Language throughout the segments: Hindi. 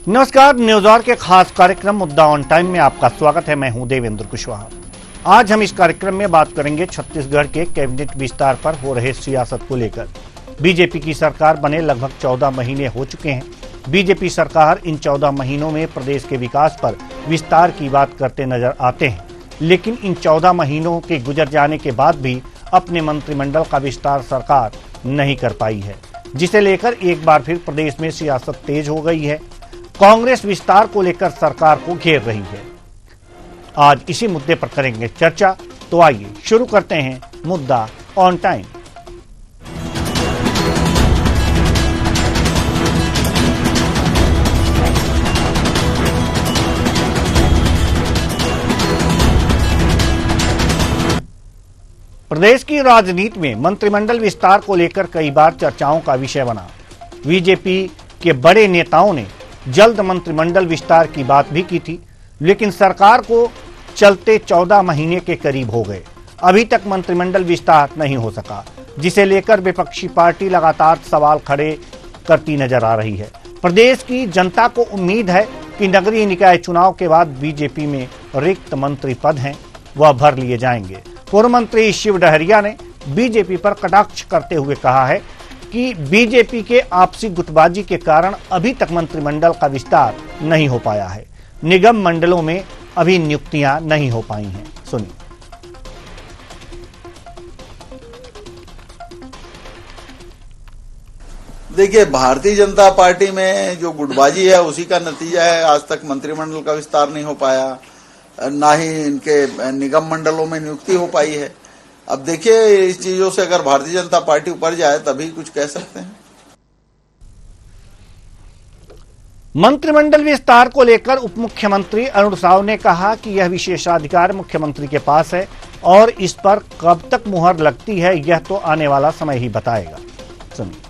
नमस्कार, न्यूज आवर के खास कार्यक्रम मुद्दा ऑन टाइम में आपका स्वागत है। मैं हूं देवेंद्र कुशवाहा। आज हम इस कार्यक्रम में बात करेंगे छत्तीसगढ़ के कैबिनेट विस्तार पर हो रहे सियासत को लेकर। बीजेपी की सरकार बने लगभग 14 महीने हो चुके हैं। बीजेपी सरकार इन 14 महीनों में प्रदेश के विकास पर विस्तार की बात करते नजर आते हैं, लेकिन इन 14 महीनों के गुजर जाने के बाद भी अपने मंत्रिमंडल का विस्तार सरकार नहीं कर पाई है, जिसे लेकर एक बार फिर प्रदेश में सियासत तेज हो गई है। कांग्रेस विस्तार को लेकर सरकार को घेर रही है। आज इसी मुद्दे पर करेंगे चर्चा, तो आइए शुरू करते हैं मुद्दा ऑन टाइम। प्रदेश की राजनीति में मंत्रिमंडल विस्तार को लेकर कई बार चर्चाओं का विषय बना। बीजेपी के बड़े नेताओं ने जल्द मंत्रिमंडल विस्तार की बात भी की थी, लेकिन सरकार को चलते 14 महीने के करीब हो गए, अभी तक मंत्रिमंडल विस्तार नहीं हो सका, जिसे लेकर विपक्षी पार्टी लगातार सवाल खड़े करती नजर आ रही है। प्रदेश की जनता को उम्मीद है कि नगरीय निकाय चुनाव के बाद बीजेपी में रिक्त मंत्री पद हैं, वह भर लिए जाएंगे। पूर्व मंत्री शिव डहरिया ने बीजेपी पर कटाक्ष करते हुए कहा है कि बीजेपी के आपसी गुटबाजी के कारण अभी तक मंत्रिमंडल का विस्तार नहीं हो पाया है। निगम मंडलों में अभी नियुक्तियां नहीं हो पाई हैं। सुनिए। देखिए, भारतीय जनता पार्टी में जो गुटबाजी है उसी का नतीजा है। आज तक मंत्रिमंडल का विस्तार नहीं हो पाया, ना ही इनके निगम मंडलों में नियुक्ति हो पाई है। अब देखिए, इस चीजों से अगर भारतीय जनता पार्टी ऊपर जाए तभी कुछ कह सकते हैं। मंत्रिमंडल विस्तार को लेकर उप मुख्यमंत्री अरुण साव ने कहा कि यह विशेषाधिकार मुख्यमंत्री के पास है और इस पर कब तक मुहर लगती है यह तो आने वाला समय ही बताएगा। सुनिए।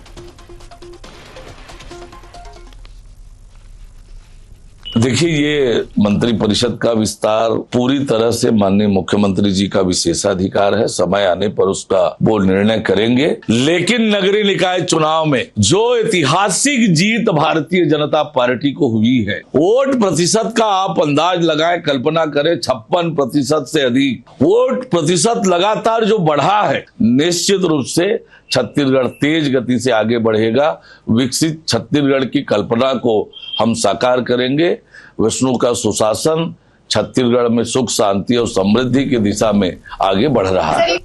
देखिए, ये मंत्रिपरिषद का विस्तार पूरी तरह से माननीय मुख्यमंत्री जी का विशेषाधिकार है। समय आने पर उसका वो निर्णय करेंगे। लेकिन नगरीय निकाय चुनाव में जो ऐतिहासिक जीत भारतीय जनता पार्टी को हुई है, वोट प्रतिशत का आप अंदाज लगाएं, कल्पना करें, 56% से अधिक वोट प्रतिशत लगातार जो बढ़ा है, निश्चित रूप से छत्तीसगढ़ तेज गति से आगे बढ़ेगा। विकसित छत्तीसगढ़ की कल्पना को हम साकार करेंगे। विष्णु का सुशासन छत्तीसगढ़ में सुख, शांति और समृद्धि की दिशा में आगे बढ़ रहा है।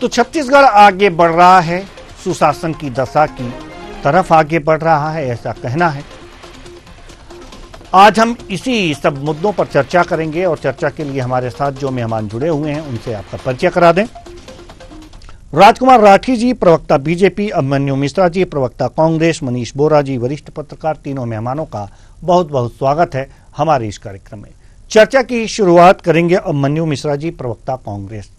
तो छत्तीसगढ़ आगे बढ़ रहा है, सुशासन की दशा की तरफ आगे बढ़ रहा है, ऐसा कहना है। आज हम इसी सब मुद्दों पर चर्चा करेंगे और चर्चा के लिए हमारे साथ जो मेहमान जुड़े हुए हैं उनसे आपका परिचय करा दें। राजकुमार राठी जी, प्रवक्ता बीजेपी, अभिमन्यु मिश्रा जी, प्रवक्ता कांग्रेस, मनीष बोरा जी, वरिष्ठ पत्रकार, तीनों मेहमानों का बहुत बहुत स्वागत है हमारे इस कार्यक्रम में। चर्चा की शुरुआत करेंगे अभिमन्यु मिश्रा जी, प्रवक्ता कांग्रेस।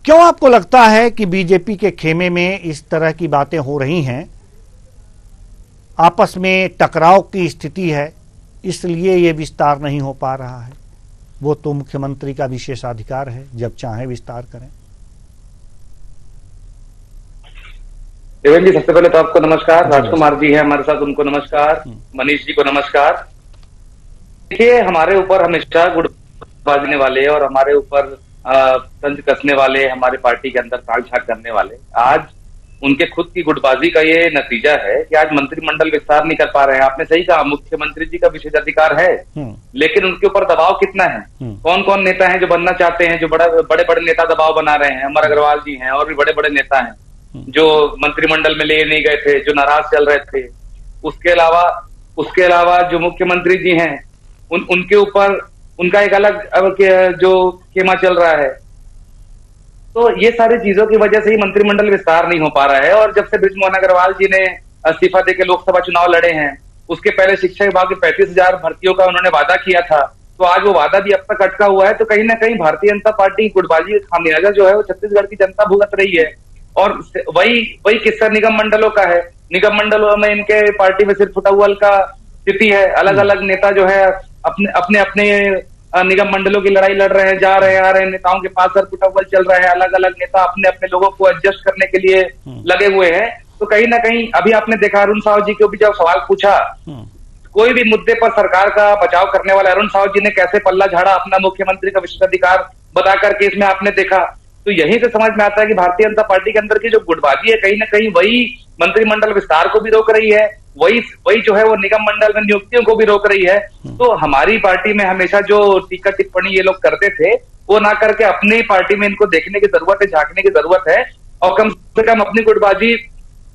क्यों आपको लगता है कि बीजेपी के खेमे में इस तरह की बातें हो रही हैं, आपस में टकराव की स्थिति है, इसलिए ये विस्तार नहीं हो पा रहा है? वो तो मुख्यमंत्री का विशेषाधिकार है, जब चाहे विस्तार करें। देवेंद्र जी, सबसे पहले तो आपको नमस्कार। राजकुमार जी है हमारे साथ, उनको नमस्कार। मनीष जी को नमस्कार। देखिए, हमारे ऊपर हमेशा गुट बाजने वाले और हमारे ऊपर तंज कसने वाले, हमारे पार्टी के अंदर ताक झाक करने वाले, आज उनके खुद की गुटबाजी का ये नतीजा है कि आज मंत्रिमंडल विस्तार नहीं कर पा रहे हैं। आपने सही कहा, मुख्यमंत्री जी का विशेषाधिकार है, लेकिन उनके ऊपर दबाव कितना है? कौन कौन नेता हैं जो बनना चाहते हैं, जो बड़े बड़े नेता दबाव बना रहे हैं? अमर अग्रवाल जी हैं और भी बड़े बड़े नेता हैं जो मंत्रिमंडल में ले नहीं गए थे, जो नाराज चल रहे थे। उसके अलावा जो मुख्यमंत्री जी हैं, उनके ऊपर उनका एक अलग जो खेमा चल रहा है। तो ये सारी चीजों की वजह से ही मंत्रिमंडल विस्तार नहीं हो पा रहा है। और जब से बृजमोहन अग्रवाल जी ने इस्तीफा देकर लोकसभा चुनाव लड़े हैं, उसके पहले शिक्षा विभाग के 35,000 भर्तियों का उन्होंने वादा किया था, तो आज वो वादा भी अब तक अटका हुआ है। तो कहीं ना कहीं भारतीय जनता पार्टी गुटबाजी खामियाजा जो है वो छत्तीसगढ़ की जनता भुगत रही है। और वही किस्सा निगम मंडलों का है। निगम मंडलों में इनके पार्टी में सिर्फ फुटअव्वल का स्थिति है। अलग अलग नेता जो है अपने निगम मंडलों की लड़ाई लड़ रहे हैं, जा रहे हैं, आ रहे हैं, नेताओं के पास सर फुटअव्वल चल रहा है। अलग अलग नेता अपने अपने लोगों को एडजस्ट करने के लिए लगे हुए हैं। तो कहीं ना कहीं अभी आपने देखा अरुण साहू जी को भी जब सवाल पूछा, कोई भी मुद्दे पर सरकार का बचाव करने वाले अरुण साहू जी ने कैसे पल्ला झाड़ा अपना मुख्यमंत्री का विशेषाधिकार बता करके, इसमें आपने देखा। तो यहीं से समझ में आता है कि भारतीय जनता पार्टी के अंदर की जो गुटबाजी है, कहीं ना कहीं वही मंत्रिमंडल विस्तार को भी रोक रही है, वही जो है वो निगम मंडल में नियुक्तियों को भी रोक रही है। तो हमारी पार्टी में हमेशा जो टीका टिप्पणी ये लोग करते थे, वो ना करके अपनी पार्टी में इनको देखने की जरूरत है, झांकने की जरूरत है, और कम से कम अपनी गुटबाजी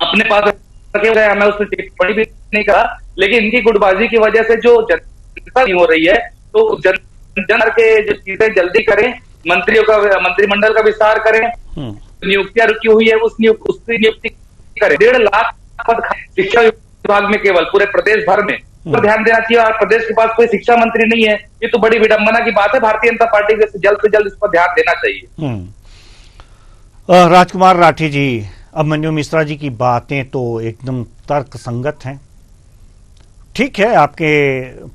अपने पास रखे हुए। हमें उससे टिप्पणी भी नहीं कहा, लेकिन इनकी गुटबाजी की वजह से जो जनता नहीं हो रही है, तो जन के जो चीजें जल्दी करें, मंत्रिमंडल का विस्तार करें, नियुक्तियां रुकी हुई है उसकी नियुक्ति करें। 1.5 लाख पद शिक्षा विभाग में केवल पूरे प्रदेश भर में, तो ध्यान देना चाहिए। और प्रदेश के पास कोई शिक्षा मंत्री नहीं है, ये तो बड़ी विडंबना की बात है। भारतीय जनता पार्टी को जल्द से जल्द इस पर ध्यान देना चाहिए। राजकुमार राठी जी, अभिमन्यु मिश्रा जी की बातें तो एकदम तर्क संगत हैं। ठीक है, आपके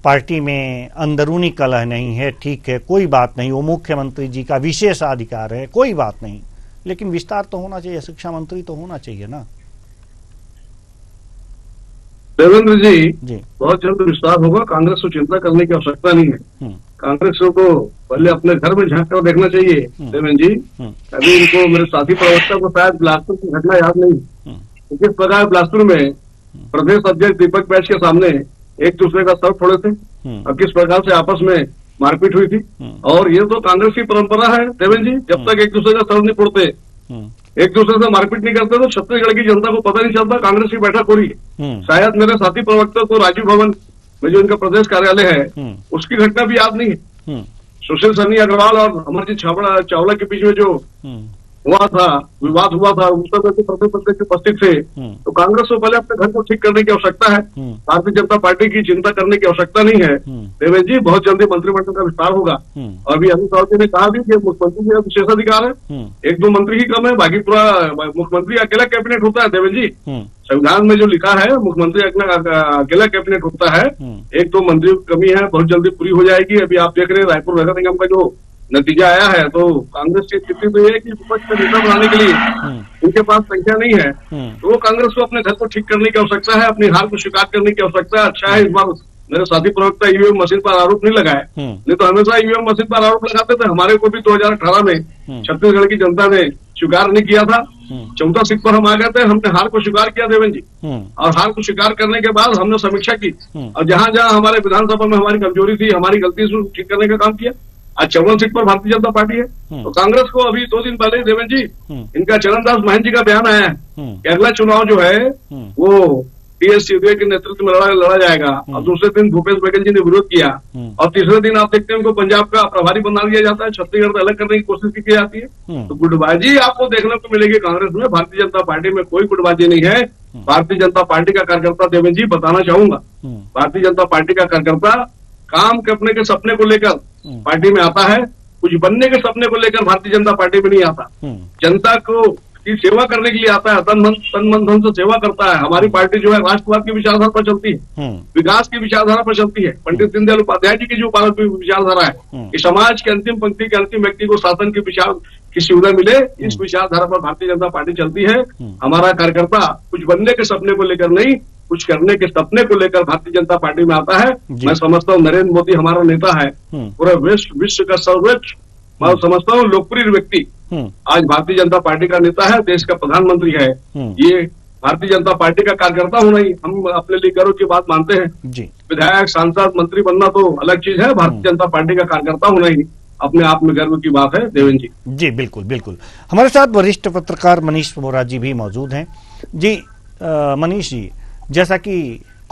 पार्टी में अंदरूनी कलह नहीं है, ठीक है, कोई बात नहीं, वो मुख्यमंत्री जी का विशेषाधिकार है, कोई बात नहीं, लेकिन विस्तार तो होना चाहिए, शिक्षा मंत्री तो होना चाहिए ना। देवेंद्र जी बहुत जल्द विस्तार होगा, कांग्रेस को चिंता करने की आवश्यकता नहीं है। कांग्रेस को पहले अपने घर में झांक कर देखना चाहिए। देवेंद्र जी, अभी इनको मेरे साथी प्रवक्ता को शायद बिलासपुर की घटना याद नहीं, किस प्रकार बिलासपुर में प्रदेश अध्यक्ष दीपक बैच के सामने एक दूसरे का सर फोड़े थे और किस प्रकार से आपस में मारपीट हुई थी। और ये तो कांग्रेस की परंपरा है देवेंद्र जी, जब तक एक दूसरे का सर नहीं फोड़ते, एक दूसरे से मारपीट नहीं करते, तो छत्तीसगढ़ की जनता को पता नहीं चलता कांग्रेस की बैठक हो रही है। शायद मेरे साथी प्रवक्ता को राजीव भवन में जो इनका प्रदेश कार्यालय है उसकी घटना भी याद नहीं है। सुशील सन्नी अग्रवाल और अमरजीत चावला के बीच में जो हुआ था, विवाद हुआ था, उस समय तो प्रदेश अध्यक्ष उपस्थित थे। तो कांग्रेस को पहले अपने घर को ठीक करने की आवश्यकता है, भारतीय जनता पार्टी की चिंता करने की आवश्यकता नहीं है। देवेंद्र जी, बहुत जल्दी मंत्रिमंडल का विस्तार होगा। और अभी अरुण साहू जी ने कहा भी कि मुख्यमंत्री जी का विशेषाधिकार है, 1-2 मंत्री ही कम है, बाकी पूरा मुख्यमंत्री अकेला कैबिनेट होता है। देवेंद्र जी, संविधान में जो लिखा है मुख्यमंत्री अकेला कैबिनेट होता है, 1-2 मंत्रियों की कमी है, बहुत जल्दी पूरी हो जाएगी। अभी आप देख रहे हैं रायपुर नगर निगम का जो नतीजा आया है, तो कांग्रेस की स्थिति तो ये है कि विपक्ष में नेता बनाने के लिए उनके पास संख्या नहीं है। तो वो कांग्रेस को अपने घर को ठीक करने की आवश्यकता है, अपनी हार को स्वीकार करने की आवश्यकता है। अच्छा है इस बार मेरे साथी प्रवक्ता ईवीएम मशीन पर आरोप नहीं लगाए, नहीं तो हमेशा ईवीएम मशीन पर आरोप लगाते थे। हमारे को भी 2018 में छत्तीसगढ़ की जनता ने स्वीकार नहीं किया था, 14 सीट पर हम आ गए थे, हमने हार को स्वीकार किया देवेंद्र जी। और हार को स्वीकार करने के बाद हमने समीक्षा की और जहां जहां हमारे विधानसभा में हमारी कमजोरी थी, हमारी गलती से ठीक करने का काम किया। आज 54 सीट पर भारतीय जनता पार्टी है। तो कांग्रेस को अभी 2 दिन पहले देवेंद्र जी इनका चरणदास महंत जी का बयान आया है कि अगला चुनाव जो है वो टीएस सिंधिया के नेतृत्व में लड़ा जाएगा। और दूसरे दिन भूपेश बघेल जी ने विरोध किया और तीसरे दिन आप देखते हैं उनको पंजाब का प्रभारी बना दिया जाता है, छत्तीसगढ़ से अलग करने की कोशिश की जाती है। तो गुटबाजी आपको देखने को मिलेगी कांग्रेस में। भारतीय जनता पार्टी में कोई गुटबाजी नहीं है। भारतीय जनता पार्टी का कार्यकर्ता देवेंद्र जी बताना चाहूंगा, भारतीय जनता पार्टी का कार्यकर्ता काम करने के सपने को लेकर पार्टी में आता है, कुछ बनने के सपने को लेकर भारतीय जनता पार्टी में नहीं आता। जनता को की सेवा करने के लिए आता है, तन मन धन से सेवा करता है। हमारी पार्टी जो है राष्ट्रवाद की विचारधारा पर चलती है, विकास की विचारधारा पर चलती है। पंडित दीनदयाल उपाध्याय जी की जो विचारधारा है कि समाज के अंतिम पंक्ति के अंतिम व्यक्ति को शासन की विचार की सुविधा मिले, इस विचारधारा पर भारतीय जनता पार्टी चलती है। हमारा कार्यकर्ता कुछ बनने के सपने को लेकर नहीं, कुछ करने के सपने को लेकर भारतीय जनता पार्टी में आता है। मैं समझता हूँ नरेंद्र मोदी हमारा नेता है, पूरे विश्व का सर्वोच्च मैं समझता हूँ लोकप्रिय व्यक्ति आज भारतीय जनता पार्टी का नेता है, देश का प्रधानमंत्री है। ये भारतीय जनता पार्टी का कार्यकर्ता होना ही हम अपने लिए गर्व की बात मानते हैं। विधायक, सांसद, मंत्री बनना तो अलग चीज है, भारतीय जनता पार्टी का कार्यकर्ता होना ही अपने आप में गर्व की बात है। देवेंद्र जी, जी बिल्कुल बिल्कुल। हमारे साथ वरिष्ठ पत्रकार मनीष बोरा जी भी मौजूद हैं। जी मनीष जी, जैसा कि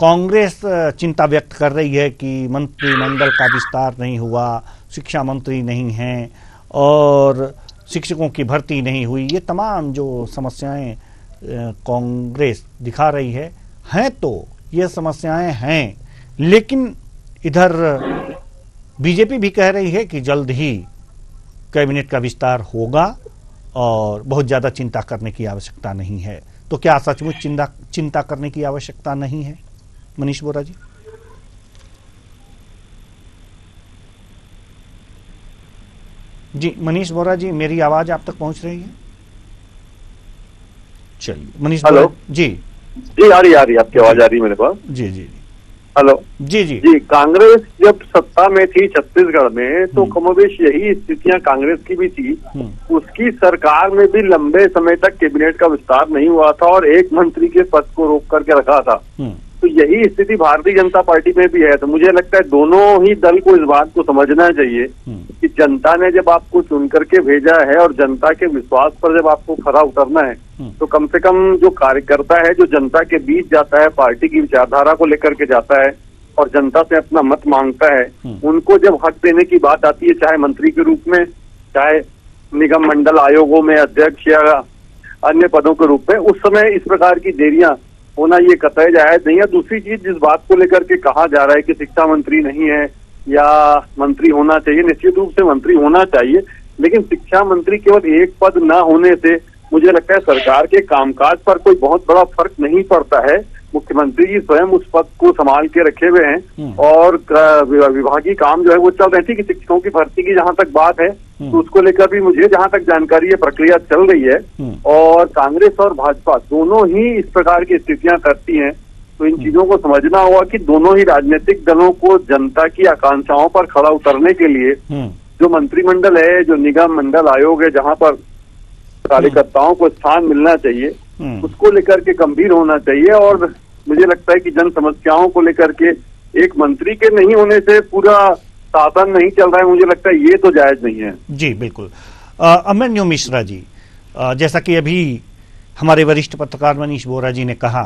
कांग्रेस चिंता व्यक्त कर रही है कि मंत्रिमंडल का विस्तार नहीं हुआ, शिक्षा मंत्री नहीं हैं और शिक्षकों की भर्ती नहीं हुई, ये तमाम जो समस्याएं कांग्रेस दिखा रही हैं तो ये समस्याएं हैं, लेकिन इधर बीजेपी भी कह रही है कि जल्द ही कैबिनेट का विस्तार होगा और बहुत ज़्यादा चिंता करने की आवश्यकता नहीं है। तो क्या सचमुच चिंता करने की आवश्यकता नहीं है मनीष बोरा जी? जी मनीष बोरा जी, मेरी आवाज आप तक पहुंच रही है? चलिए मनीष हेलो। बोरा जी जी आ रही आपकी आवाज आ रही है मेरे पास। जी जी हेलो। जी जी जी, कांग्रेस जब सत्ता में थी छत्तीसगढ़ में तो कमोबेश यही स्थितियां कांग्रेस की भी थी। उसकी सरकार में भी लंबे समय तक कैबिनेट का विस्तार नहीं हुआ था और एक मंत्री के पद को रोक करके रखा था। तो यही स्थिति भारतीय जनता पार्टी में भी है। तो मुझे लगता है दोनों ही दल को इस बात को समझना चाहिए कि जनता ने जब आपको चुन करके भेजा है और जनता के विश्वास पर जब आपको खरा उतरना है तो कम से कम जो कार्यकर्ता है जो जनता के बीच जाता है, पार्टी की विचारधारा को लेकर के जाता है और जनता से अपना मत मांगता है, उनको जब हक देने की बात आती है, चाहे मंत्री के रूप में, चाहे निगम मंडल आयोगों में अध्यक्ष या अन्य पदों के रूप में, उस समय इस प्रकार की देरियां होना ये कतई जायज नहीं है। दूसरी चीज, जिस बात को लेकर के कहा जा रहा है कि शिक्षा मंत्री नहीं है या मंत्री होना चाहिए, निश्चित रूप से मंत्री होना चाहिए, लेकिन शिक्षा मंत्री केवल एक पद न होने से मुझे लगता है सरकार के कामकाज पर कोई बहुत बड़ा फर्क नहीं पड़ता है। मुख्यमंत्री जी स्वयं उस पद को संभाल के रखे हुए हैं और विभागीय काम जो है वो चल रहे थे कि शिक्षकों की भर्ती की जहां तक बात है तो उसको लेकर भी मुझे जहां तक जानकारी है प्रक्रिया चल रही है और कांग्रेस और भाजपा दोनों ही इस प्रकार की स्थितियां करती हैं। तो इन चीजों को समझना होगा कि दोनों ही राजनीतिक दलों को जनता की आकांक्षाओं पर खड़ा उतरने के लिए जो मंत्रिमंडल है, जो निगम मंडल आयोग है, जहां पर कार्यकर्ताओं को स्थान मिलना चाहिए, उसको लेकर के गंभीर होना चाहिए। और मुझे लगता है कि जन समस्याओं को लेकर के एक मंत्री के नहीं होने से पूरा शासन नहीं चल रहा है, मुझे लगता है ये तो जायज नहीं है। जी बिल्कुल। अभिमन्यु मिश्रा जी, जैसा कि अभी हमारे वरिष्ठ पत्रकार मनीष बोरा जी ने कहा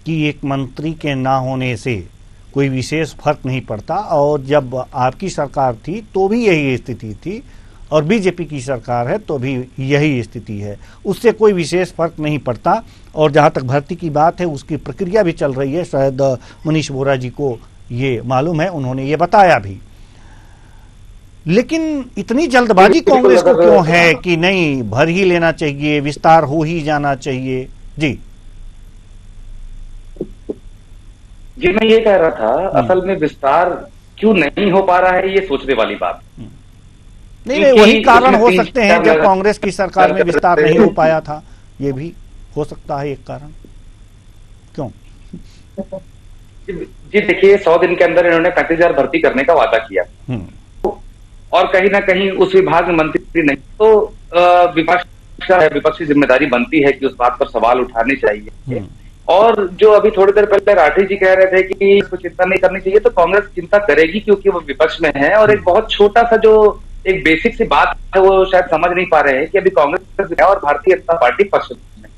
कि एक मंत्री के ना होने से कोई विशेष फर्क नहीं पड़ता और जब आपकी सरकार थी तो भी यही स्थिति थी और बीजेपी की सरकार है तो भी यही स्थिति है, उससे कोई विशेष फर्क नहीं पड़ता। और जहां तक भर्ती की बात है उसकी प्रक्रिया भी चल रही है, शायद मनीष बोरा जी को ये मालूम है, उन्होंने ये बताया भी। लेकिन इतनी जल्दबाजी कांग्रेस को क्यों है कि नहीं भर ही लेना चाहिए, विस्तार हो ही जाना चाहिए? जी जी, मैं ये कह रहा था असल में विस्तार क्यों नहीं हो पा रहा है ये सोचने वाली बात। नहीं, वही कारण हो सकते हैं जब कांग्रेस की सरकार में विस्तार नहीं हो पाया था, ये भी हो सकता है एक कारण। क्यों? जी देखिए, 100 दिन के अंदर इन्होंने 35,000 भर्ती करने का वादा किया और कहीं ना कहीं उस विभाग में मंत्री नहीं, तो विपक्ष की जिम्मेदारी बनती है कि उस बात पर सवाल उठाने चाहिए। और जो अभी थोड़ी देर पहले राठी जी कह रहे थे कि इसको चिंता नहीं करनी चाहिए, तो कांग्रेस चिंता करेगी क्योंकि वो विपक्ष में है। और एक बहुत छोटा सा जो एक बेसिक सी बात है वो शायद समझ नहीं पा रहे हैं कि अभी कांग्रेस है और भारतीय जनता पार्टी पक्ष में।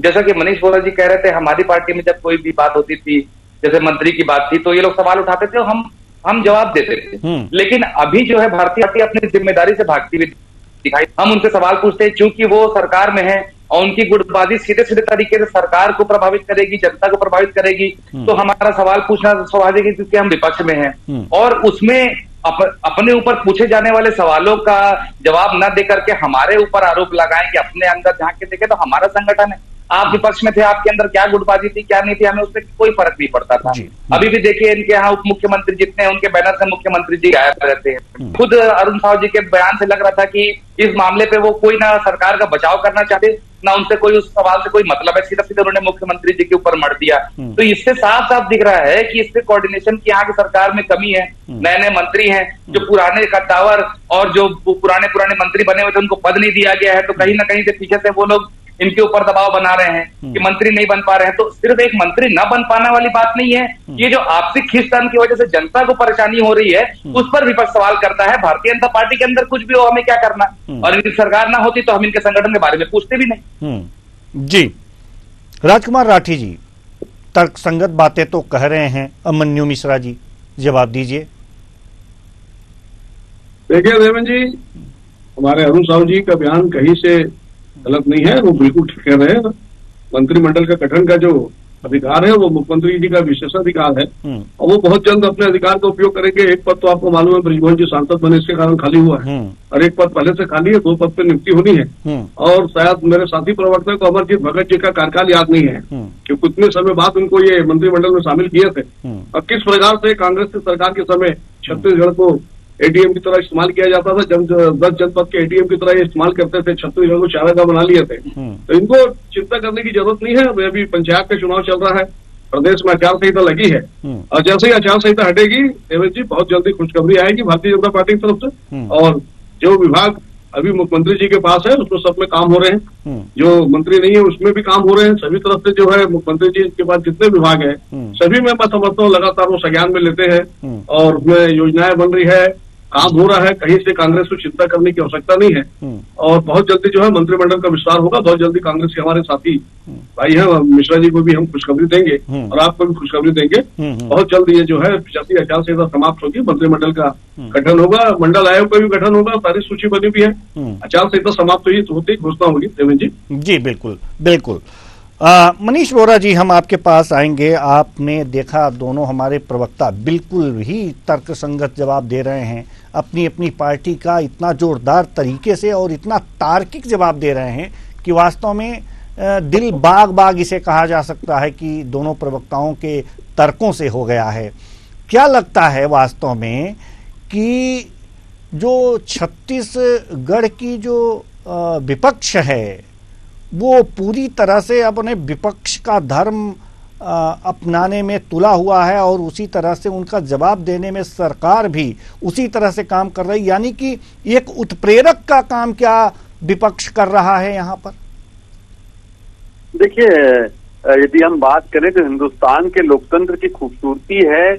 जैसा कि मनीष बोरा जी कह रहे थे, हमारी पार्टी में जब कोई भी बात होती थी, जैसे मंत्री की बात थी, तो ये लोग सवाल उठाते थे और हम जवाब देते थे। लेकिन अभी जो है भारतीय पार्टी अपनी जिम्मेदारी से भागती हुई दिखाई। हम उनसे सवाल पूछते हैं क्योंकि वो सरकार में है और उनकी गुटबाजी सीधे सीधे तरीके से सरकार को प्रभावित करेगी, जनता को प्रभावित करेगी, तो हमारा सवाल पूछना स्वाभाविक है क्योंकि हम विपक्ष में हैं। और उसमें अपने ऊपर पूछे जाने वाले सवालों का जवाब न देकर के हमारे ऊपर आरोप लगाएं कि अपने अंदर झांक के देखे तो हमारा संगठन है, आप विपक्ष में थे, आपके अंदर क्या गुटबाजी थी क्या नहीं थी, हमें उससे कोई फर्क नहीं पड़ता था। अभी भी देखिए इनके यहाँ उप मुख्यमंत्री जितने हैं उनके बैनर से मुख्यमंत्री जी गायब रहते हैं। खुद अरुण साहू जी के बयान से लग रहा था कि इस मामले पे वो कोई ना सरकार का बचाव करना चाहते ना उनसे कोई उस सवाल से कोई मतलब है, सीधा सीधा उन्होंने मुख्यमंत्री जी के ऊपर मर दिया। तो इससे साफ साफ दिख रहा है कि इससे कोऑर्डिनेशन की यहाँ की सरकार में कमी है। नए नए मंत्री हैं, जो पुराने कद्दावर और जो पुराने मंत्री बने हुए थे उनको पद नहीं दिया गया है, तो कहीं ना कहीं से पीछे से वो लोग इनके ऊपर दबाव बना रहे हैं कि मंत्री नहीं बन पा रहे हैं। तो सिर्फ एक मंत्री न बन पाने वाली बात नहीं है, ये जो आपसी खींचतान की वजह से जनता को परेशानी हो रही है उस पर विपक्ष सवाल करता है। भारतीय जनता पार्टी के अंदर कुछ भी हो, हमें क्या करना, और इनकी सरकार ना होती तो हम इनके संगठन के बारे में पूछते भी नहीं। जी राजकुमार राठी जी, तर्कसंगत बातें तो कह रहे हैं अभिमन्यु मिश्रा जी, जवाब दीजिए। देखिए देवेंद्र जी, हमारे अरुण साहू जी का बयान कहीं से गलत नहीं है, वो बिल्कुल ठीक कह रहे हैं। मंत्रिमंडल का गठन का जो अधिकार है वो मुख्यमंत्री जी का विशेषाधिकार है और वो बहुत जल्द अपने अधिकार का उपयोग करेंगे। एक पद तो आपको मालूम है ब्रिजमोहन जी सांसद बने इसके कारण खाली हुआ है और एक पद पहले से खाली है, 2 पद पे नियुक्ति होनी है। और शायद मेरे साथी प्रवक्ता को अमरजीत भगत जी का कार्यकाल याद नहीं है कि कितने समय बाद उनको ये मंत्रिमंडल में शामिल किए थे और किस प्रकार से कांग्रेस की सरकार के समय छत्तीसगढ़ को एटीएम की तरह इस्तेमाल किया जाता था। जब 10 जनपद के एटीएम की तरह इस्तेमाल करते थे, छत्तीसगढ़ को चारागाह बना लिए थे। तो इनको चिंता करने की जरूरत नहीं है। अभी पंचायत का चुनाव चल रहा है, प्रदेश में आचार संहिता लगी है और जैसे ही आचार संहिता हटेगी देवेंद्र जी बहुत जल्दी खुशखबरी आएगी भारतीय जनता पार्टी की तरफ से। और जो विभाग अभी मुख्यमंत्री जी के पास है उसमें सब में काम हो रहे हैं, जो मंत्री नहीं है उसमें भी काम हो रहे हैं। सभी तरफ से जो है मुख्यमंत्री जी के पास जितने विभाग हैं सभी में मैं समझता हूँ लगातार वो संज्ञान में लेते हैं और उसमें योजनाएं बन रही है, काम हो रहा है। कहीं से कांग्रेस को चिंता करने की आवश्यकता नहीं है और बहुत जल्दी जो है मंत्रिमंडल का विस्तार होगा। बहुत जल्दी कांग्रेस के हमारे साथी भाई हैं मिश्रा जी को भी हम खुशखबरी देंगे और आपको भी खुशखबरी देंगे। बहुत जल्द ये जो है 85 आचार संहिता समाप्त होगी, मंत्रिमंडल का गठन होगा, मंडल आयोग का भी गठन होगा, सारी सूची बनी भी है। आचार संहिता समाप्त हुई तो होती घोषणा होगी देवेंद्र जी। जी बिल्कुल बिल्कुल। मनीष वोरा जी, हम आपके पास आएंगे। आपने देखा दोनों हमारे प्रवक्ता बिल्कुल ही तर्कसंगत जवाब दे रहे हैं, अपनी अपनी पार्टी का इतना जोरदार तरीके से और इतना तार्किक जवाब दे रहे हैं कि वास्तव में दिल बाग बाग इसे कहा जा सकता है कि दोनों प्रवक्ताओं के तर्कों से हो गया है। क्या लगता है वास्तव में कि जो छत्तीसगढ़ की जो विपक्ष है वो पूरी तरह से अपने विपक्ष का धर्म अपनाने में तुला हुआ है और उसी तरह से उनका जवाब देने में सरकार भी उसी तरह से काम कर रही, यानी कि एक उत्प्रेरक का काम क्या विपक्ष कर रहा है यहाँ पर? देखिए, यदि हम बात करें तो हिंदुस्तान के लोकतंत्र की खूबसूरती है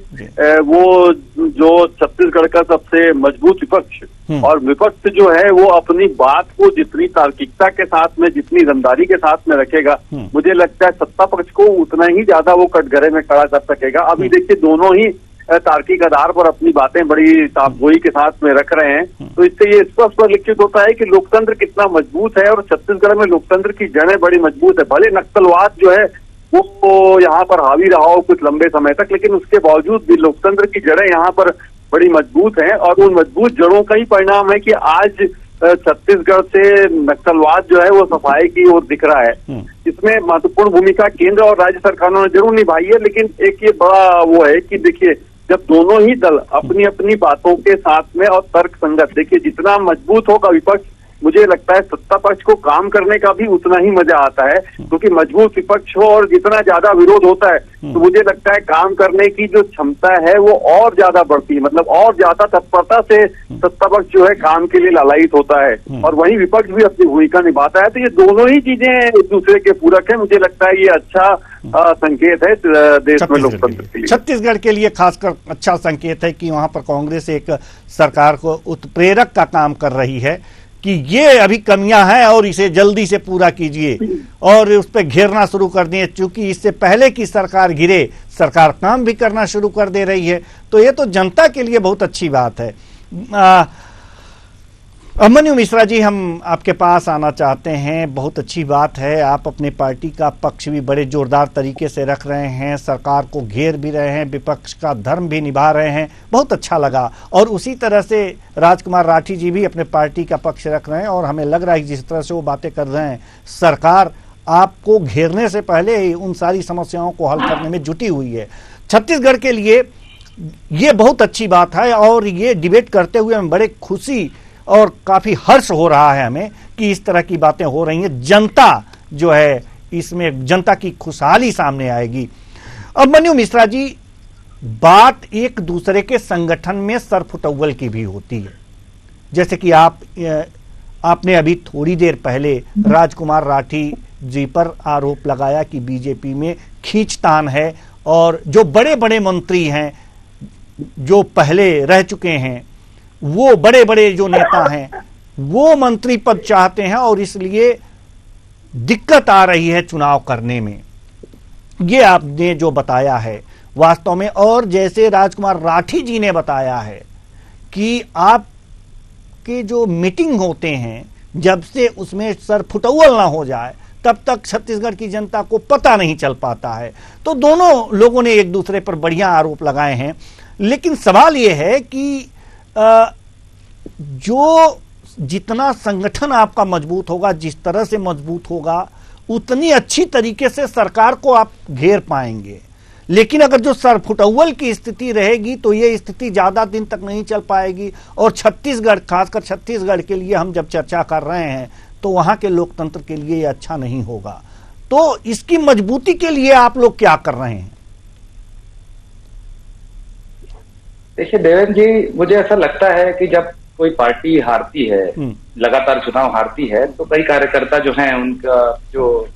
वो जो छत्तीसगढ़ का सबसे मजबूत विपक्ष और विपक्ष जो है वो अपनी बात को जितनी तार्किकता के साथ में, जितनी ईमानदारी के साथ में रखेगा, मुझे लगता है सत्ता पक्ष को उतना ही ज्यादा वो कटघरे में खड़ा कर सकेगा। अभी देखिए दोनों ही तार्किक आधार पर अपनी बातें बड़ी साफगोई के साथ में रख रहे हैं, तो इससे ये स्पष्ट परिलक्षित होता है कि लोकतंत्र कितना मजबूत है और छत्तीसगढ़ में लोकतंत्र की जड़ें बड़ी मजबूत है। भले नक्सलवाद जो है वो यहाँ पर हावी रहा हो कुछ लंबे समय तक, लेकिन उसके बावजूद भी लोकतंत्र की जड़ें यहाँ पर बड़ी मजबूत हैं और उन मजबूत जड़ों का ही परिणाम है कि आज छत्तीसगढ़ से नक्सलवाद जो है वो सफाई की ओर दिख रहा है। इसमें महत्वपूर्ण भूमिका केंद्र और राज्य सरकारों ने जरूर निभाई है, लेकिन एक ये बड़ा वो है कि देखिए जब दोनों ही दल अपनी अपनी बातों के साथ में और तर्क संगत, देखिए जितना मजबूत होगा विपक्ष, मुझे लगता है सत्ता पक्ष को काम करने का भी उतना ही मजा आता है, क्योंकि मजबूत विपक्ष हो और जितना ज्यादा विरोध होता है तो मुझे लगता है काम करने की जो क्षमता है वो और ज्यादा बढ़ती है, मतलब और ज्यादा तत्परता से सत्ता पक्ष जो है काम के लिए लालायित होता है और वहीं विपक्ष भी अपनी भूमिका निभाता है। तो ये दोनों ही चीजें एक दूसरे के पूरक है। मुझे लगता है ये अच्छा संकेत है देश में लोकतंत्र के लिए, छत्तीसगढ़ के लिए खासकर अच्छा संकेत है कि वहां पर कांग्रेस एक सरकार को उत्प्रेरक का काम कर रही है कि ये अभी कमियां हैं और इसे जल्दी से पूरा कीजिए और उस पर घेरना शुरू कर दिए। चूंकि इससे पहले की सरकार गिरे, सरकार काम भी करना शुरू कर दे रही है, तो ये तो जनता के लिए बहुत अच्छी बात है। अभिमन्यु मिश्रा जी, हम आपके पास आना चाहते हैं। बहुत अच्छी बात है, आप अपने पार्टी का पक्ष भी बड़े जोरदार तरीके से रख रहे हैं, सरकार को घेर भी रहे हैं, विपक्ष का धर्म भी निभा रहे हैं, बहुत अच्छा लगा। और उसी तरह से राजकुमार राठी जी भी अपने पार्टी का पक्ष रख रहे हैं और हमें लग रहा है कि जिस तरह से वो बातें कर रहे हैं, सरकार आपको घेरने से पहले ही उन सारी समस्याओं को हल करने में जुटी हुई है। छत्तीसगढ़ के लिए ये बहुत अच्छी बात है और ये डिबेट करते हुए हमें बड़े खुशी और काफी हर्ष हो रहा है हमें कि इस तरह की बातें हो रही हैं। जनता जो है इसमें जनता की खुशहाली सामने आएगी। अब अभिमन्यु मिश्रा जी, बात एक दूसरे के संगठन में सरफुटअव्वल की भी होती है, जैसे कि आपने अभी थोड़ी देर पहले राजकुमार राठी जी पर आरोप लगाया कि बीजेपी में खींचतान है और जो बड़े बड़े मंत्री हैं जो पहले रह चुके हैं, वो बड़े बड़े जो नेता हैं वो मंत्री पद चाहते हैं और इसलिए दिक्कत आ रही है चुनाव करने में। ये आपने जो बताया है वास्तव में, और जैसे राजकुमार राठी जी ने बताया है कि आपके जो मीटिंग होते हैं जब से उसमें सरफुटअव्वल ना हो जाए तब तक छत्तीसगढ़ की जनता को पता नहीं चल पाता है। तो दोनों लोगों ने एक दूसरे पर बढ़िया आरोप लगाए हैं, लेकिन सवाल यह है कि जो जितना संगठन आपका मजबूत होगा, जिस तरह से मजबूत होगा, उतनी अच्छी तरीके से सरकार को आप घेर पाएंगे। लेकिन अगर जो सरफुटअव्वल की स्थिति रहेगी तो ये स्थिति ज्यादा दिन तक नहीं चल पाएगी। और छत्तीसगढ़, खासकर छत्तीसगढ़ के लिए हम जब चर्चा कर रहे हैं तो वहां के लोकतंत्र के लिए ये अच्छा नहीं होगा। तो इसकी मजबूती के लिए आप लोग क्या कर रहे हैं? देखिए देवेंद्र जी, मुझे ऐसा लगता है कि जब कोई पार्टी हारती है, लगातार चुनाव हारती है, तो कई कार्यकर्ता जो हैं उनका जो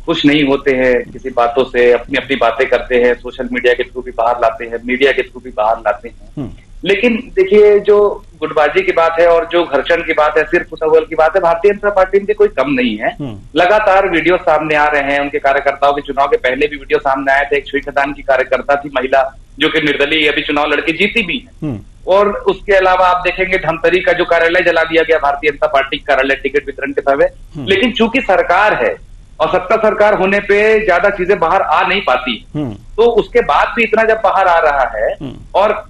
खुश नहीं होते हैं किसी बातों से, अपनी अपनी बातें करते हैं, सोशल मीडिया के थ्रू भी बाहर लाते हैं, मीडिया के थ्रू भी बाहर लाते हैं। लेकिन देखिए, जो गुटबाजी की बात है और जो घर्षण की बात है, सिर्फ फुटबॉल की बात है, भारतीय जनता पार्टी में कोई कम नहीं है। लगातार वीडियो सामने आ रहे हैं उनके कार्यकर्ताओं के। चुनाव के पहले भी वीडियो सामने आए थे। एक छुई खदान की कार्यकर्ता थी, महिला, जो कि निर्दलीय अभी चुनाव लड़के जीती भी है। और उसके अलावा आप देखेंगे धमतरी का जो कार्यालय जला दिया गया, भारतीय जनता पार्टी कार्यालय, टिकट वितरण के समय। लेकिन चूंकि सरकार है और सत्ता सरकार होने पे ज्यादा चीजें बाहर आ नहीं पाती, तो उसके बाद भी इतना जब बाहर आ रहा है, और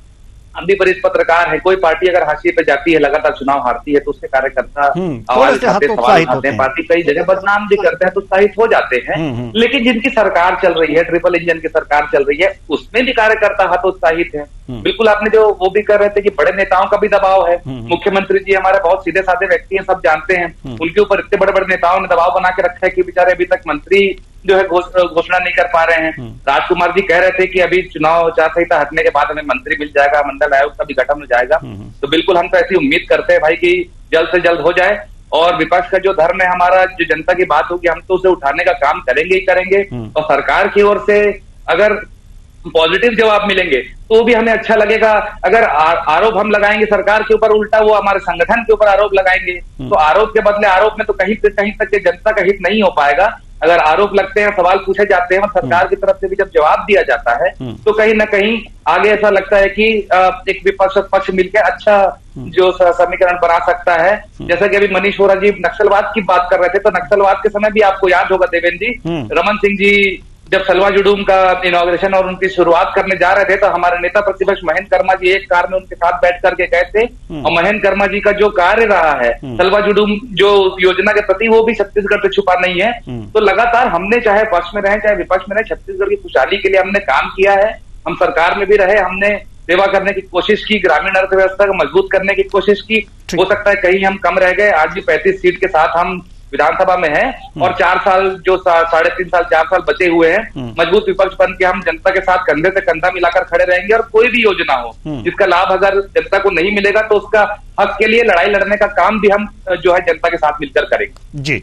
हम भी वरिष्ठ पत्रकार है, कोई पार्टी अगर हाशिए पे जाती है, लगातार चुनाव हारती है, तो उसके कार्यकर्ता आवाज उठाते, सवाल उठाते हैं, पार्टी कई जगह बदनाम भी करते हैं, तो उत्साहित हो जाते हैं। लेकिन जिनकी सरकार चल रही है, ट्रिपल इंजन की सरकार चल रही है, उसमें भी कार्यकर्ता हतोत्साहित है। बिल्कुल, आपने जो वो भी कर रहे थे कि बड़े नेताओं का भी दबाव है। मुख्यमंत्री जी हमारे बहुत सीधे साधे व्यक्ति हैं, सब जानते हैं। उनके ऊपर इतने बड़े बड़े नेताओं ने दबाव बना के रखा है कि बेचारे अभी तक मंत्री जो है घोषणा नहीं कर पा रहे हैं। राजकुमार जी कह रहे थे कि अभी चुनाव आचार संहिता हटने के बाद हमें मंत्री मिल जाएगा, मंडल आयोग का भी गठन हो जाएगा। तो बिल्कुल हम तो ऐसी उम्मीद करते हैं भाई कि जल्द से जल्द हो जाए। और विपक्ष का जो धर्म है हमारा, जो जनता की बात होगी, हम तो उसे उठाने का काम करेंगे ही करेंगे। और सरकार की ओर से अगर पॉजिटिव जवाब मिलेंगे तो भी हमें अच्छा लगेगा। अगर आरोप हम लगाएंगे सरकार के ऊपर, उल्टा वो हमारे संगठन के ऊपर आरोप लगाएंगे, तो आरोप के बदले आरोप में तो कहीं तक जनता का हित नहीं हो पाएगा। अगर आरोप लगते हैं, सवाल पूछे जाते हैं और सरकार की तरफ से भी जब जवाब दिया जाता है, तो कहीं ना कहीं आगे ऐसा लगता है कि एक विपक्ष पक्ष मिलकर अच्छा जो समीकरण बना सकता है। जैसा कि अभी मनीष वोरा जी नक्सलवाद की बात कर रहे थे, तो नक्सलवाद के समय भी आपको याद होगा देवेंद्र जी, रमन सिंह जी जब सलवा जुडूम का इनॉग्रेशन और उनकी शुरुआत करने जा रहे थे, तो हमारे नेता प्रतिपक्ष महेंद्र कर्मा जी एक कार में उनके साथ बैठ करके गए थे। और महेंद्र कर्मा जी का जो कार्य रहा है सलवा जुडूम जो योजना के प्रति, वो भी छत्तीसगढ़ से छुपा नहीं है। तो लगातार हमने चाहे पक्ष में रहे चाहे विपक्ष में रहे, छत्तीसगढ़ की खुशहाली के लिए हमने काम किया है। हम सरकार में भी रहे, हमने सेवा करने की कोशिश की, ग्रामीण अर्थव्यवस्था को मजबूत करने की कोशिश की। हो सकता है कहीं हम कम रह गए, आज भी 35 सीट के साथ हम विधानसभा में है, और 4 साल जो 3.5 साल 4 साल बचे हुए हैं, मजबूत विपक्ष बन के हम जनता के साथ कंधे से कंधा मिलाकर खड़े रहेंगे। और कोई भी योजना हो जिसका लाभ अगर जनता को नहीं मिलेगा, तो उसका हक के लिए लड़ाई लड़ने का काम भी हम जो है जनता के साथ मिलकर करेंगे। जी,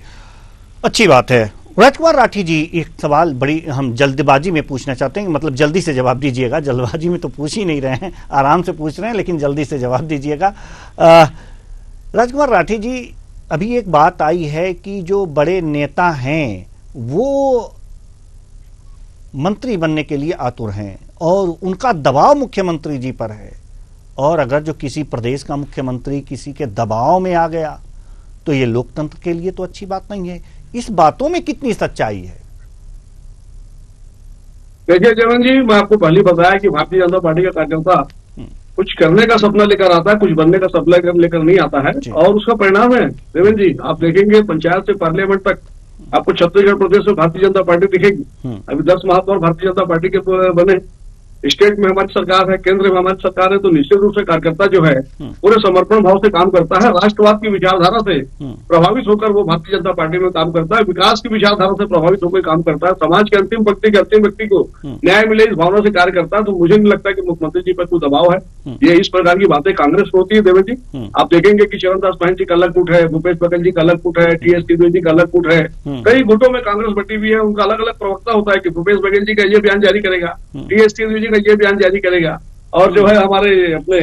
अच्छी बात है। राजकुमार राठी जी, एक सवाल बड़ी हम जल्दबाजी में पूछना चाहते हैं, मतलब जल्दी से जवाब दीजिएगा। जल्दबाजी में तो पूछ ही नहीं रहे हैं, आराम से पूछ रहे हैं, लेकिन जल्दी से जवाब दीजिएगा। राजकुमार राठी जी, अभी एक बात आई है कि जो बड़े नेता हैं वो मंत्री बनने के लिए आतुर हैं और उनका दबाव मुख्यमंत्री जी पर है। और अगर जो किसी प्रदेश का मुख्यमंत्री किसी के दबाव में आ गया तो ये लोकतंत्र के लिए तो अच्छी बात नहीं है। इस बातों में कितनी सच्चाई है? देखिए जवन जी, मैं आपको पहले बताया कि भारतीय जनता पार्टी का कार्यकर्ता कुछ करने का सपना लेकर आता है, कुछ बनने का सपना लेकर नहीं आता है, और उसका परिणाम है देवेंद्र जी। आप देखेंगे पंचायत से पार्लियामेंट तक आपको छत्तीसगढ़ प्रदेश में भारतीय जनता पार्टी दिखेगी। अभी 10 माह तो और भारतीय जनता पार्टी के बने। स्टेट में हमारी सरकार है, केंद्र में हमारी सरकार है, तो निश्चित रूप से कार्यकर्ता जो है पूरे समर्पण भाव से काम करता है। राष्ट्रवाद की विचारधारा से प्रभावित होकर वो भारतीय जनता पार्टी में काम करता है, विकास की विचारधारा से प्रभावित होकर काम करता है, समाज के अंतिम व्यक्ति को न्याय मिले इस भावना से कार्य करता है। तो मुझे नहीं लगता कि मुख्यमंत्री जी पर कोई दबाव है। ये इस प्रकार की बातें कांग्रेस को होती है देवेंद्र जी। आप देखेंगे कि चरणदास महंत जी का अलग गुट है, भूपेश बघेल जी का अलग गुट है, टीएस तिवारी जी का अलग गुट है। कई गुटों में कांग्रेस बटी हुई है, उनका अलग अलग प्रवक्ता होता है कि भूपेश बघेल जी का ये बयान जारी करेगा, टीएस तिवारी जी का ये बयान जारी करेगा, और जो है हमारे अपने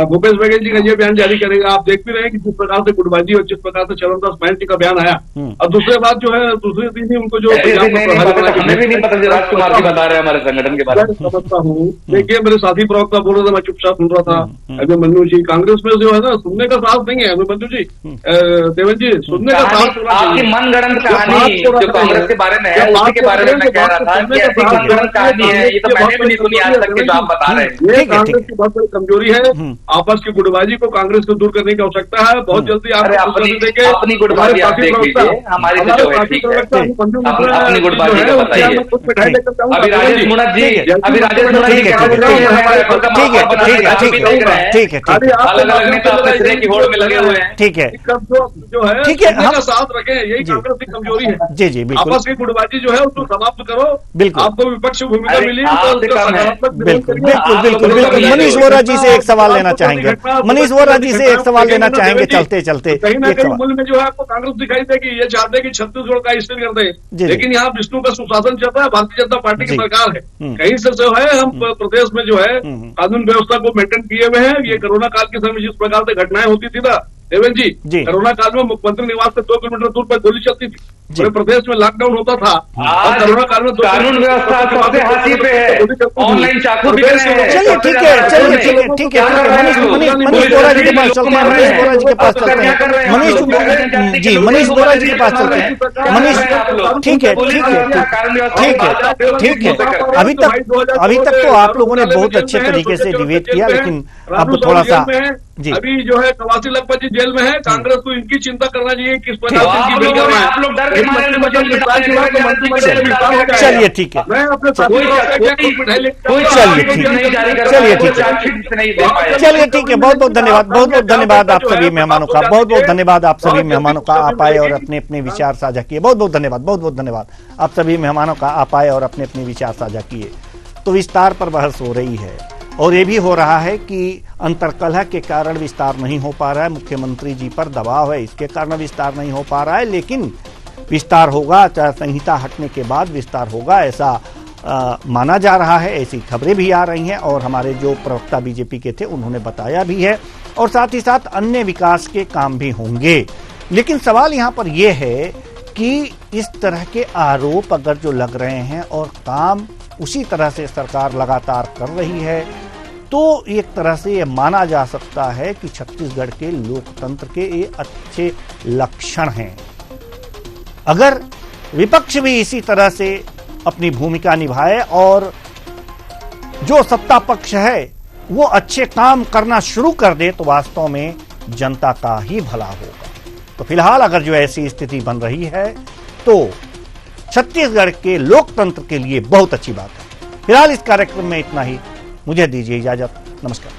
भूपेश बघेल जी का ये बयान जारी करेगा। आप देख भी रहे हैं कि जिस प्रकार से गुटबाजी और जिस प्रकार से चरणदास महंत जी का बयान आया, और दूसरे बात जो है दूसरे दिन ही उनको जो हमें भी नहीं पता, राजकुमार जी बता रहे हैं हमारे संगठन के बारे में। समझता हूँ, देखिए मेरे साथी प्रवक्ता बोल रहे थे, मैं चुपचाप सुन रहा था। अभिमन्यु जी, कांग्रेस में जो है ना सुनने का साहस नहीं है अभिमन्यु जी, देवेंद्र जी, सुनने का साहस। आपकी मनगढ़ंत कहानी जो कांग्रेस के बारे में है, उसी के बारे में मैं कह रहा था कि ऐसी मनगढ़ंत कहानी है, ये तो मैंने भी नहीं सुनी आज तक, जो आप बता रहे हैं। ये कांग्रेस की बहुत बड़ी कमजोरी है। आपस की गुटबाजी को कांग्रेस को दूर करने की आवश्यकता है। बहुत जल्दी आप अपनी गुटबाजी आप देख लीजिए, हमारी तो जो है ठीक है, अपनी गुटबाजी का बताइए। अभी राजेश मुणत जी ठीक है अलग अलग नेता अपने सिरे की होड़ में लगे हुए हैं। ठीक है जो है ठीक है, हम साथ रखें, यही कांग्रेस की कमजोरी है। जी जी बिल्कुल आपस की गुटबाजी जो है उसको समाप्त करो। बिल्कुल आपको विपक्ष भूमिका मिली तो उसका सकारात्मक बिल्कुल बिल्कुल बिल्कुल बिल्कुल। मनीष वोरा जी से एक सवाल लेना चाहेंगे, मनीष वोरा जी से एक सवाल लेना चाहेंगे चलते चलते। कहीं ना कहीं मुल्क में जो है आपको कांग्रेस दिखाई देगी, ये चाहते हैं कि छत्तीसगढ़ का स्थिर कर दे, लेकिन यहाँ विष्णु का सुशासन चल रहा है, भारतीय जनता पार्टी की सरकार है। कहीं से जो है हम प्रदेश में जो है कानून व्यवस्था को मेंटेन किए हुए हैं। ये कोरोना काल के समय जिस प्रकार से घटनाएं होती थी ना देवेंद्र जी, कोरोना काल में मुख्यमंत्री निवास से 2 किलोमीटर दूर पर गोली चलती थी, पूरे प्रदेश में लॉकडाउन होता था। और कोरोना काल में कानून व्यवस्था सबसे हाशिए पे है, ऑनलाइन चाकू बिक रहे हैं। चलिए ठीक है, चलिए ठीक है ठीक है। मनीष वोरा जी के पास चलते हैं, मनीष वोरा जी के पास चलते हैं, मनीष वोरा जी के पास चलते हैं। मनीष ठीक है ठीक है ठीक है ठीक है। अभी तक तो आप लोगों ने बहुत अच्छे तरीके से डिबेट किया, लेकिन अब थोड़ा सा जी अभी जो है कवासी लखपत जी जेल में है। कांग्रेस को इनकी चिंता करना चाहिए किस प्रकार से इनकी बिल करना है। आप लोग डर के मारे चलिए ठीक है, मैं अपने चलिए ठीक है। बहुत बहुत धन्यवाद, बहुत बहुत धन्यवाद आप सभी मेहमानों का, बहुत बहुत धन्यवाद आप सभी मेहमानों का। आप आए और अपने अपने विचार साझा किए, बहुत बहुत धन्यवाद, बहुत बहुत धन्यवाद आप सभी मेहमानों का। आप आए और अपने अपने विचार साझा किए। तो विस्तार पर बहस हो रही है और ये भी हो रहा है कि अंतर्कलह के कारण विस्तार नहीं हो पा रहा है, मुख्यमंत्री जी पर दबाव है, इसके कारण विस्तार नहीं हो पा रहा है। लेकिन विस्तार होगा, आचार संहिता हटने के बाद विस्तार होगा, ऐसा माना जा रहा है। ऐसी खबरें भी आ रही हैं और हमारे जो प्रवक्ता बीजेपी के थे उन्होंने बताया भी है, और साथ ही साथ अन्य विकास के काम भी होंगे। लेकिन सवाल यहाँ पर यह है कि इस तरह के आरोप अगर जो लग रहे हैं और काम उसी तरह से सरकार लगातार कर रही है, तो एक तरह से ये माना जा सकता है कि छत्तीसगढ़ के लोकतंत्र के ये अच्छे लक्षण हैं। अगर विपक्ष भी इसी तरह से अपनी भूमिका निभाए और जो सत्ता पक्ष है वो अच्छे काम करना शुरू कर दे, तो वास्तव में जनता का ही भला होगा। तो फिलहाल अगर जो ऐसी स्थिति बन रही है तो छत्तीसगढ़ के लोकतंत्र के लिए बहुत अच्छी बात है। फिलहाल इस कार्यक्रम में इतना ही, मुझे दीजिए इजाजत, नमस्कार।